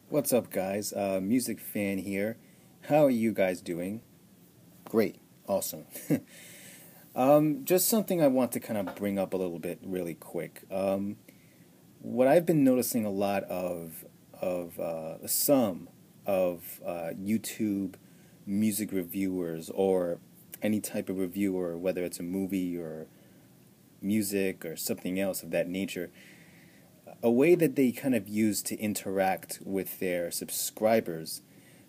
What's up, guys? Music fan here. How are you guys doing? Great. Awesome. Just something I want to kind of bring up a little bit really quick. What I've been noticing a lot of some of YouTube music reviewers or any type of reviewer, whether it's a movie or music or something else of that nature, a way that they kind of use to interact with their subscribers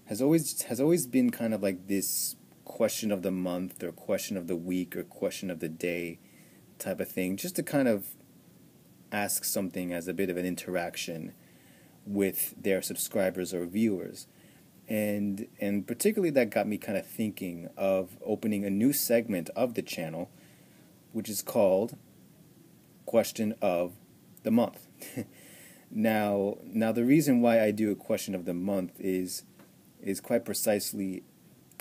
has always been kind of like this question of the month or question of the week or question of the day type of thing, just to kind of ask something as a bit of an interaction with their subscribers or viewers. And particularly that got me kind of thinking of opening a new segment of the channel, which is called Question of the Month. Now the reason why I do a question of the month is quite precisely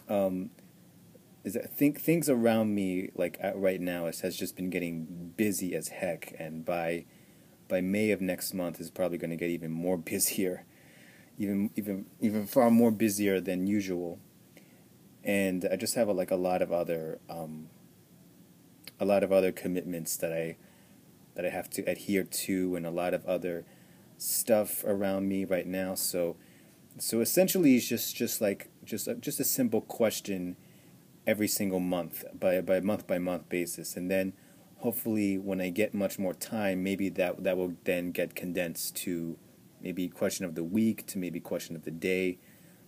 is that things around me like right now has just been getting busy as heck, and by May of next month is probably going to get even more busier, even far more busier than usual. And I just have a lot of other commitments that I have to adhere to, and a lot of other stuff around me right now. So essentially, it's just a simple question every single month by month basis, and then hopefully when I get much more time, maybe that will then get condensed to maybe question of the week, to maybe question of the day,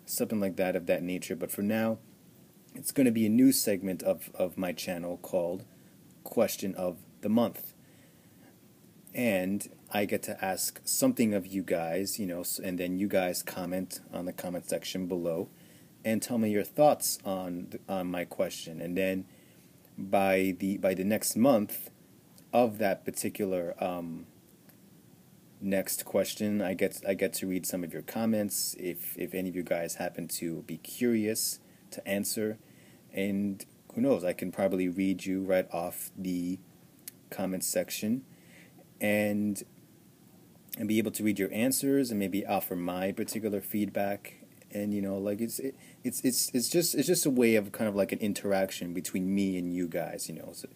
something like that of that nature. But for now, it's going to be a new segment of my channel called Question of the Month. And I get to ask something of you guys, and then you guys comment on the comment section below and tell me your thoughts on my question. And then by the next month of that particular next question, I get to read some of your comments if any of you guys happen to be curious to answer. And who knows, I can probably read you right off the comment section and be able to read your answers and maybe offer my particular feedback. And it's just a way of kind of like an interaction between me and you guys. So,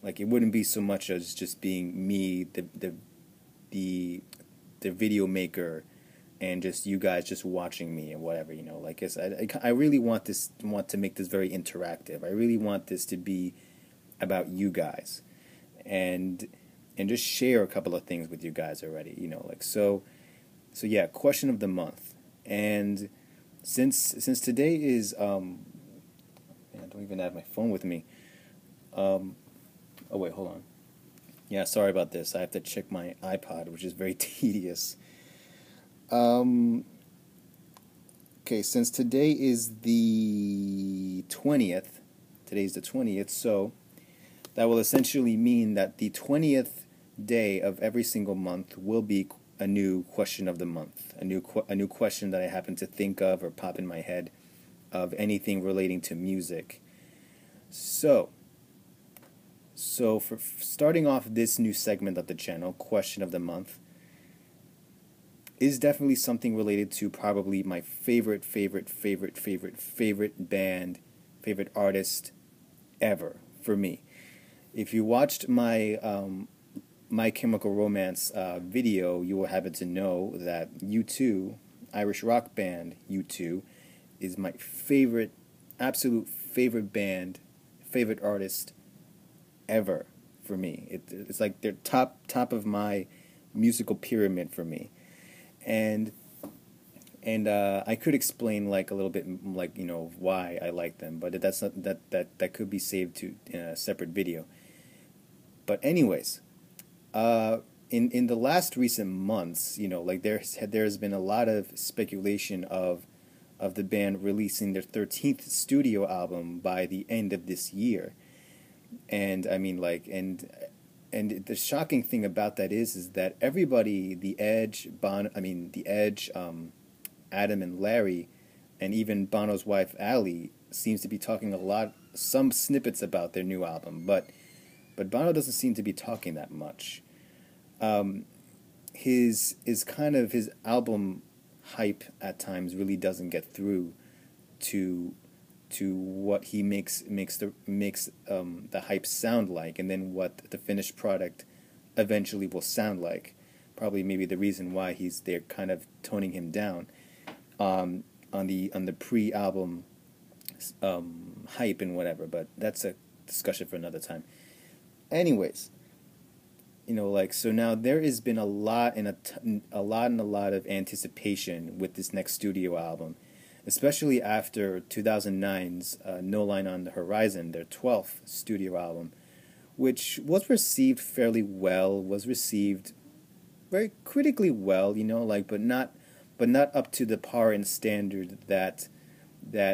like, it wouldn't be so much as just being me, the video maker, and just you guys just watching me and whatever. I really want to make this very interactive. I really want this to be about you guys, and just share a couple of things with you guys already. So yeah, question of the month. And since today is man, I don't even have my phone with me. Oh wait, hold on. Yeah, sorry about this. I have to check my iPod, which is very tedious. Okay, since today is the 20th, today's the 20th, so that will essentially mean that the 20th day of every single month will be a new question of the month, a new question that I happen to think of or pop in my head of anything relating to music. So for starting off this new segment of the channel, question of the month is definitely something related to probably my favorite band, favorite artist ever for me. If you watched my My Chemical Romance video, you will happen to know that U2, Irish rock band U2, is my absolute favorite band, favorite artist ever for me. It's like they're top of my musical pyramid for me, and I could explain like a little bit why I like them, but that's not that could be saved to in a separate video. But anyways, in the last recent months, there's been a lot of speculation of the band releasing their 13th studio album by the end of this year. And I mean, and the shocking thing about that is that everybody, The Edge, Adam and Larry, and even Bono's wife Ally, seems to be talking some snippets about their new album, but Bono doesn't seem to be talking that much. His album hype at times really doesn't get through to what he makes the hype sound like, and then what the finished product eventually will sound like. Probably maybe the reason why they're kind of toning him down on the pre-album hype and whatever. But that's a discussion for another time. Anyways, so now there has been a lot of anticipation with this next studio album, especially after 2009's No Line on the Horizon, their 12th studio album, which was received fairly well, was received very critically well, but not up to the par and standard that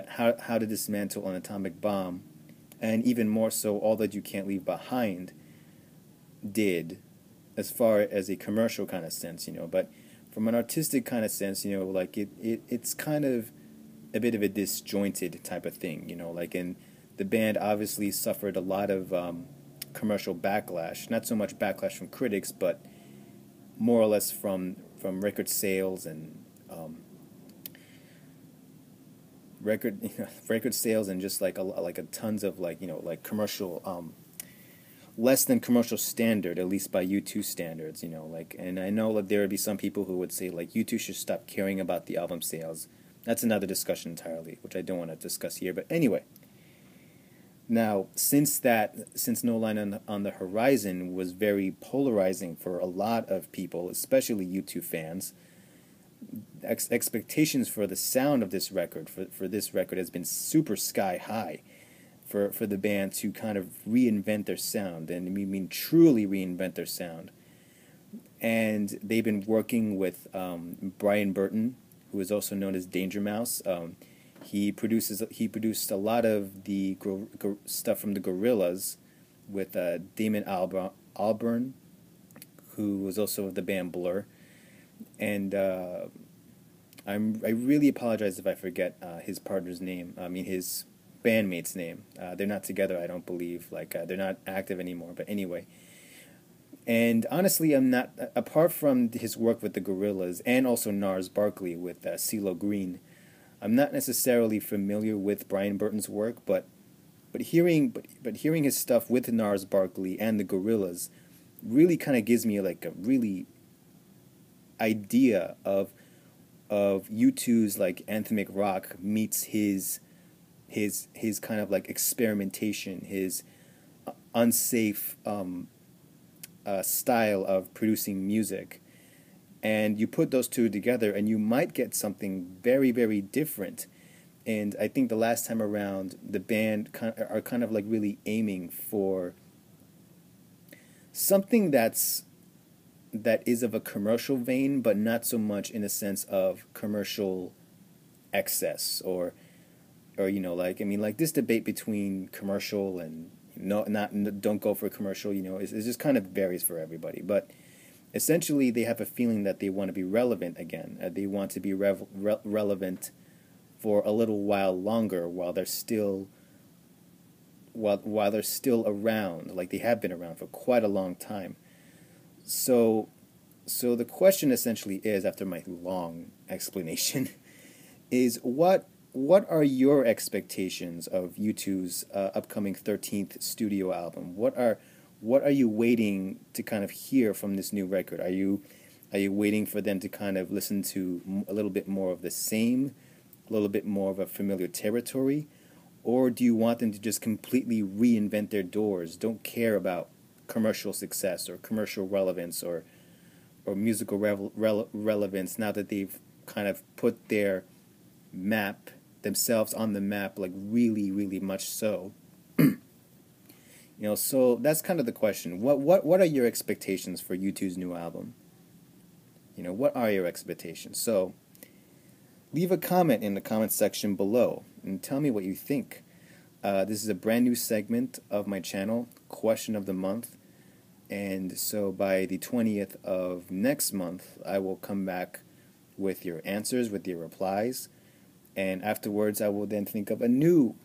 How to Dismantle an Atomic Bomb, and even more so All That You Can't Leave Behind did, as far as a commercial kind of sense, but from an artistic kind of sense, it's kind of a bit of a disjointed type of thing, and the band obviously suffered a lot of commercial backlash, not so much backlash from critics, but more or less from record sales and record sales, and just like a tons of commercial less than commercial standard, at least by U2 standards, and I know that there would be some people who would say U2 should stop caring about the album sales. That's another discussion entirely, which I don't want to discuss here. But anyway, now since No Line on the Horizon was very polarizing for a lot of people, especially U2 fans, expectations for the sound of this record, for this record, has been super sky high for the band to kind of reinvent their sound, and we mean truly reinvent their sound. And they've been working with Brian Burton, who is also known as Danger Mouse. He produced a lot of the stuff from the Gorillaz with Damon Albarn, who was also of the band Blur. And I really apologize if I forget his partner's name. I mean his bandmate's name. They're not together, I don't believe. They're not active anymore. But anyway. And honestly, I'm not, apart from his work with the Gorillaz and also Gnarles Barkley with CeeLo Green, I'm not necessarily familiar with Brian Burton's work, but hearing his stuff with Gnarles Barkley and the Gorillaz really kind of gives me a really idea of U2's anthemic rock meets his kind of experimentation, his unsafe style of producing music, and you put those two together and you might get something very, very different. And I think the last time around the band are kind of really aiming for something that is of a commercial vein, but not so much in a sense of commercial excess or this debate between commercial and don't go for commercial, it just kind of varies for everybody. But essentially, they have a feeling that they want to be relevant again. They want to be relevant for a little while longer, while they're still around, like they have been around for quite a long time. So the question essentially is, after my long explanation, is what are your expectations of U2's upcoming 13th studio album? What are you waiting to kind of hear from this new record? Are you waiting for them to kind of listen to a little bit more of the same, a little bit more of a familiar territory? Or do you want them to just completely reinvent their doors, don't care about commercial success or commercial relevance or musical relevance, now that they've kind of put their map themselves on the map, really, really much so? So that's kind of the question. What are your expectations for U2's new album? What are your expectations? So leave a comment in the comment section below and tell me what you think. This is a brand new segment of my channel, Question of the Month. And so by the 20th of next month, I will come back with your answers, with your replies. And afterwards, I will then think of a new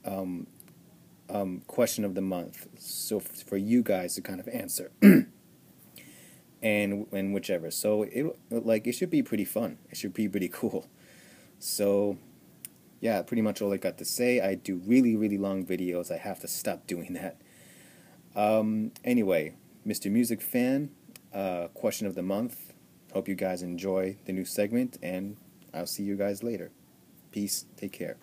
Question of the Month, so for you guys to kind of answer. and whichever. So it should be pretty fun. It should be pretty cool. So yeah, pretty much all I got to say. I do really, really long videos. I have to stop doing that. Anyway, Mr. Music Fan, question of the month. Hope you guys enjoy the new segment, and I'll see you guys later. Peace. Take care.